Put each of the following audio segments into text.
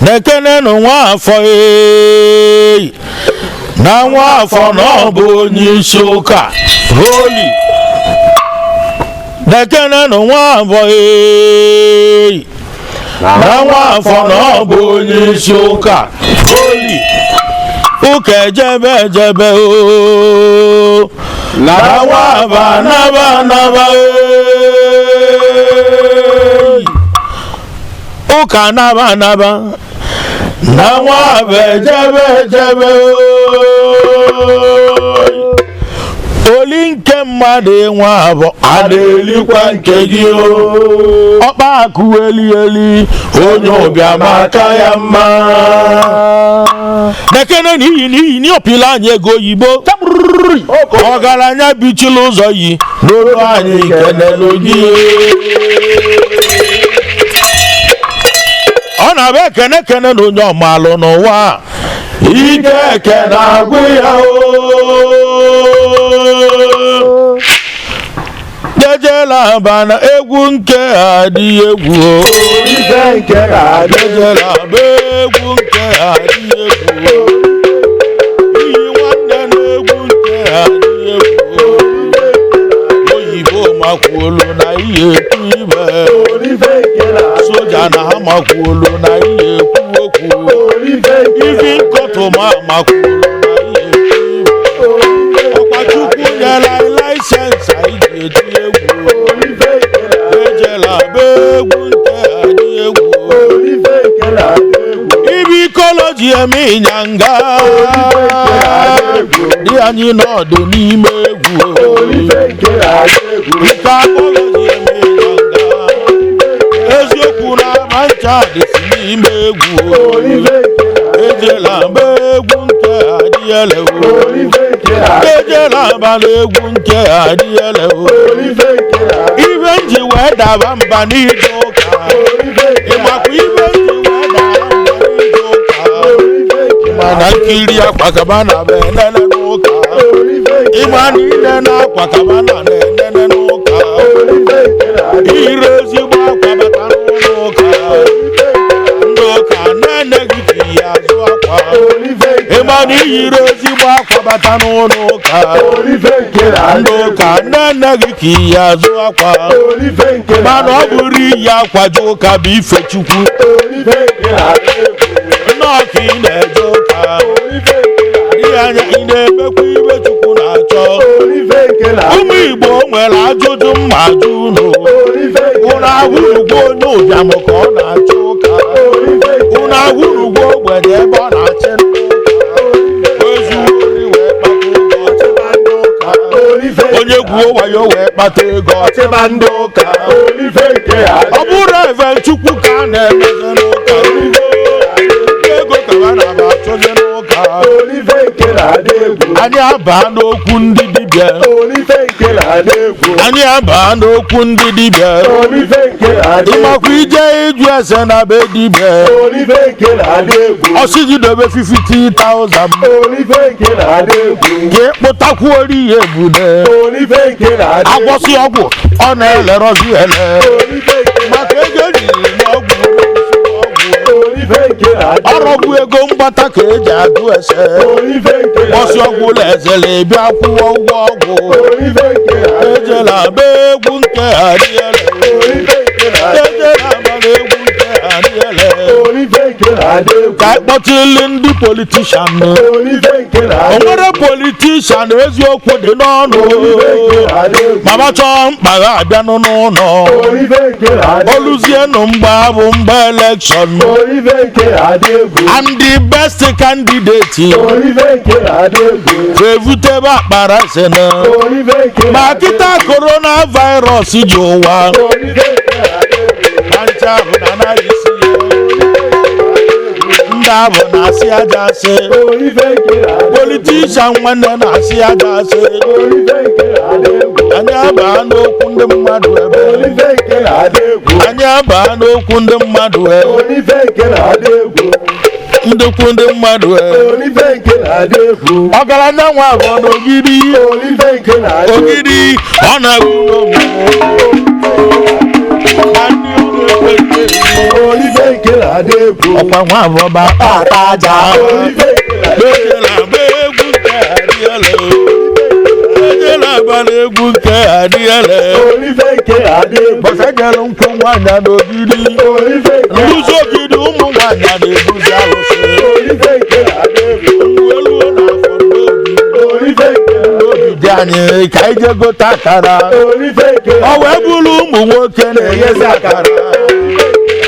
nekene no nwafọ na nwafọ no bụ onye isi ụka holy nekene no nwafọ na nwafọ no bụ onye isi ụka holy ụka jebe o na nwaba naba ụka naba na nwaba jebe oli nke mmadụ enwe abụ adịlikwa nke gị ọkpa akụ eli onye ụbịa maka ya mma nekene n'ihi ọpịla anyị ego oyibo ọgaranya bichila ụzọ yi n'olu anyị kenelu gị ọ na-abụ ekene na onye ọmalụ n'ụwa ike ekene agwụ ya jejela bana egwu nke adị egwu jejela ba egwu nke adị egwu iyi nwanne na egwu nke adị egwu oyibo makwuolu na ihe ekwu ibe soja na ha makwuolu na ihe ekwu okwu ifi nkọtụ ma makwuolu na ihe ekwu ọkpachukwu nyela laịsensị anyị ji eti egwu ejela ba egwu nke adị egwu ibi ikoloji eme ịnyanga dị anyị n'ọdụ n'ime egwu nke akpọloji eme ịnyanga eziokwu na mancha dịsi n'ime egwu ejela ba egwu nke adị elewu ejela ba egwu nke adị elewu ibe nji wee daba mba n'ije ụka ịmakwa ibe nji wee daba mba n'ije ụka mana nkiri akwakaba na bụ enene n'ụka ịma na ile na akwakaba na enene n'ụka ire ezigbo akwa bata n'ụka ndị ụka na-eneghị ji ya azụ akwa ịma na iyiri ezigbo akwa bata n'ụka ndị ụka na-eneghị ka iyi azụ akwa mana ọ bụrụ iyi akwa ji ụka bụ ife chukwu nnọọ ka ị na-eje ụka dị anya ị na-emekwa ibe chukwu na-achọ ụmụ Igbo nwere ajụjụ mma ajụ unu ahụrụgwo onye ụbịam ka ọ na-achọ ụka unu ahụrụgwo ogbenye ebe ọ na-achị onye gwuo wayo wee kpata ego ọchịba ndị ụka ọ bụrụ eve chukwu ka a na-emeze n'ụka ego ka a na-aba achọje n'ụka anyị abaa n'okwu ndị dibịa anyị abaa n'okwu ndị dibịa ịmakwa ije ịjụ ese na be dibịa ọsị gị dobe 50,000 gị kpụtakwu ori ya ebune agwọsị ọgwụ ọ na-elerozi ele maka ego ejiri n'ọgwụ ọrọgbu ego mgbata ka eji agụ ese ọsị ọgwụ lezele bịa kwụọ ụgwọ ọgwụ ejela ba egwu nke adịele ejela ba egwu nke adịele ka ịkpọtili ndị politishan o nwere politishan eziokwu dị n'ọnụ ma chọọ mkpa ha abịa n'ụlọ oluzienụ mgbe bụ mgbe elekshọn and the best candidate evutebe akpara sena ma kịta coronavirus ji ụwa pancha bụ na anaghị isi ndị abụ na-asị aja asị politishan nwanne na-asị aja asị anyị abaa n'okwu ndị mmadụ ebe anyị abaa n'okwu ndị mmadụ ndekwu ndị mmadụ ọgaranya nwa abụọ n'ogidi ọ na-agụ n'omume Olive nkele adegwu. Ọ̀pọ̀ àwọn àbọ̀bà Àtàjà. Olive lójúlá gbẹ́gùn kẹ́ àdíyẹlẹ̀ o. Lójúlá gbẹ́gùn kẹ́ àdíyẹlẹ̀. Olive nkele adegwu. Bọ̀sẹ̀jẹ̀ ló ń kó wájà lógidi. Olive nkele. Lùsọ̀gidi ń mú wájà lè bùsí àlùsí. Olive nkele adegwu. Olúwo náà fọ̀ lóbi. Olive nkele. Lóbi jẹ́ ànyìn ìka ìjẹ́gó tàkàrà. Olive nkele. Ọ̀wọ́ ẹ̀bùrú ụmụ nwoke na-enyezi akara.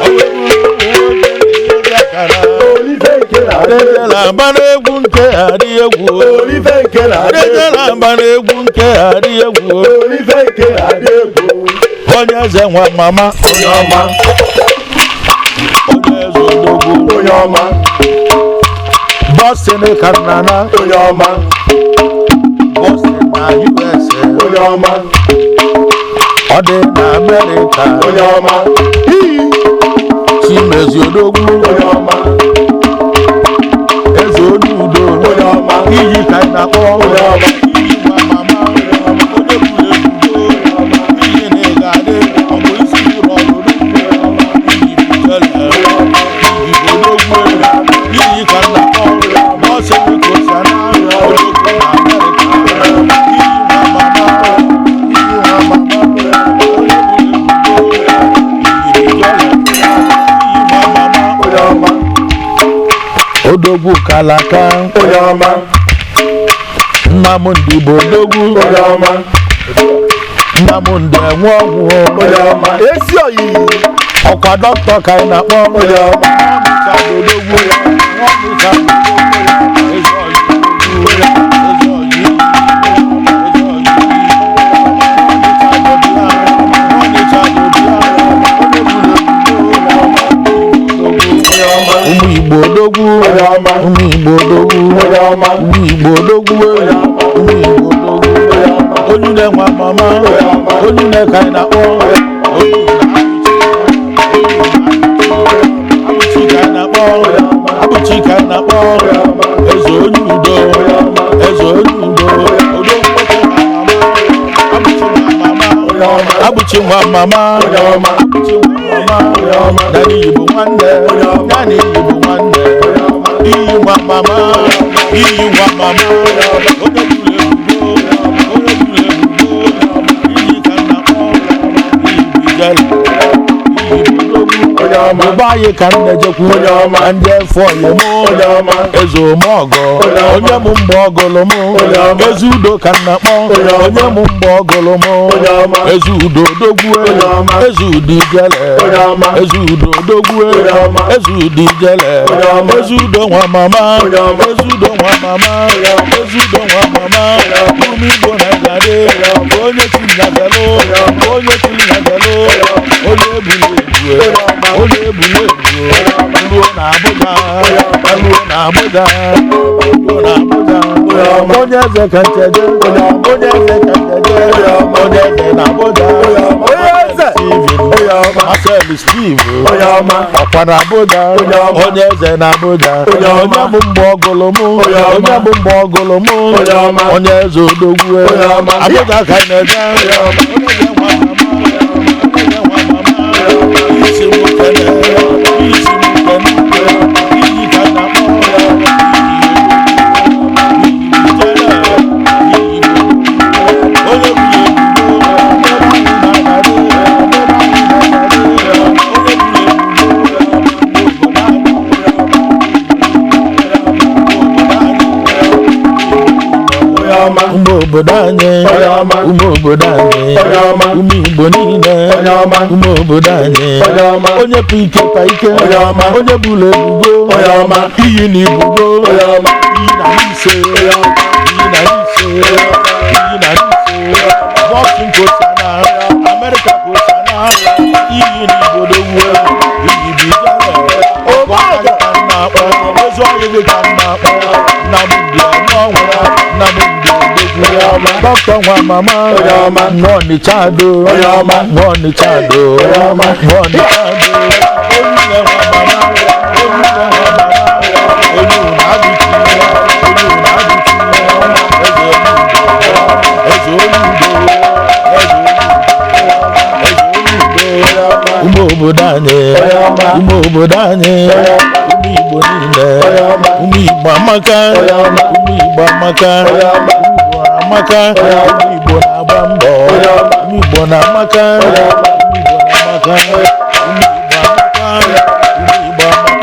Ọ̀wọ́ ẹ̀bùrú ụmụ nwoke na-enyezi akara. Olive nkele adegwu. Adéjẹ́lá agbanegwu nke adị egwu. Olive nkele adegwu. Adéjẹ́lá agbanegwu nke adị egwu. Olive nkele adegwu. Onye eze nwa mama. Onye ọma. Onye eze odogwu. Onye ọma. Boston ka nnana. Onye ọma. Boston na USA. Onye ọma. Ọ dị na America. Onye ọma. Chimezi odogwu. Onye ọma. Eze onye udo. Onye ọma. Iyi ka ị na-akpọ. Onye ọma. Iyi nwa mama. Onye buru ebubo. Iyi na ị ga-adị. Ọ bụ isi ụlọ ọrụ. Iyi bujele. Iyi odogwu. Iyi ka ị na-akpọ. Bọsị biko sana. Odogwu na Amerịka. Iyi nwa mama. Iyi nwa mama. Onye buru ebubo. Iyi bujele. Iyi nwa mama. Onye ọma. Odogwu kalaka. Onye ọma. Nnamdị bụ odogwu. Onye ọma. Nnamdị enwe ọgwụ. Onye ọma. Ezi oyiyi. Ọkwa dọkịta ka ị na-akpọ. Onye ọma. Nwaọmịka bụ odogwu. Nwaọmịka bụ odogwu. Eze oyi odogwu. Eze oyi. Eze oyi. Nwaọmịka bụ di ya. Onye ọma. Ụmụ Igbo odogwu. Onye ọma. Ụmụ Igbo odogwu. Onye ọma. Ụmụ Igbo odogwu. Ụmụ Igbo odogwu. Onye na-enwe mama. Onye na-eka ị na-akpọ. Abụchi ka ị na-akpọ. Abụchi ka ị na-akpọ. Eze onye udo. Eze onye udo. Odogwu nwoke na mama. Abụchi nwa mama. Onye ọma. Abụchi nwa mama. Naanị Igbo nwanne. Naanị Igbo nwanne. Iyi nwa mama. Iyi nwa mama. Onye buru ebubo. Onye buru ebubo. Iyi ka nna kpọ. Iyi bujele. Iyi budogwu. Onye ọma. Ụba anyị ka nne jekwu. Onye ọma. Na ndị efọ yemụ. Onye ọma. Eze omọgọ. Onye ọma. Onye mụ mgbe ọgụlụ mụ. Onye ọma. Eze udo ka nna kpọ. Onye ọma. Onye mụ mgbe ọgụlụ mụ. Onye ọma. Eze udo odogwu. Onye ọma. Eze udo ijele. Onye ọma. Eze udo odogwu. Onye ọma. Eze udo ijele. Onye ọma. Eze udo nwa mama. Onye ọma. Eze udo nwa mama. Eze udo nwa mama. Ụmụ Igbo na-egade. Onye chinyagalo. Onye chinyagalo. Onye ebulu ebu. Onye ebulu ebu. Ruo na Abuja. Ruo na Abuja. Ruo na Abuja. Onye eze ka ncheje. Onye eze ka ncheje. Onye eze na Abuja. Onye eze. Marcel Steve. Onye ọma. Ọkwa na Abuja. Onye ọma. Onye eze na Abuja. Onye ọma. Onye bụ mgbe ọgụlụ mụ. Onye ọma. Onye bụ mgbe ọgụlụ mụ. Onye ọma. Onye eze odogwu. Onye ọma. Abuja ka ị na-eje. Onye ọma. Onye eze nwa mama. Onye eze nwa mama. Isi m kene. Isi m kene. Iyi ka na kpọ. Onye bụ ụmụ obodo anyị, ụmụ obodo anyị, ụmụ Igbo niile, ụmụ obodo anyị, onye pụ ike pa ike, onye buru ebubo, iyi na ibubo, iyi na ise, iyi na ise, iyi na ise, bọksịn kosana, Amerịka kosana, iyi na ibodo wuo, iyi bijara, ọkwa aka ka nna akpọ, ozu ọyịgị ka nna akpọ, nna m ndị ọnwụ, nna m ndị Dr. nwa mama, nwa Ọnịcha do, nwa Ọnịcha do, nwa Ọnịcha do, onye nwa mama, onye nwa mama, onye na-adịchi, onye na-adịchi, eze oludo, eze oludo, eze oludo, ụmụ Ubudanye, Ubudanye, Ubudine, Ubamaka, Ubamaka, Ubamaka, Ubonabambo, Ubonamaka, Ubonamaka, Ubamaka,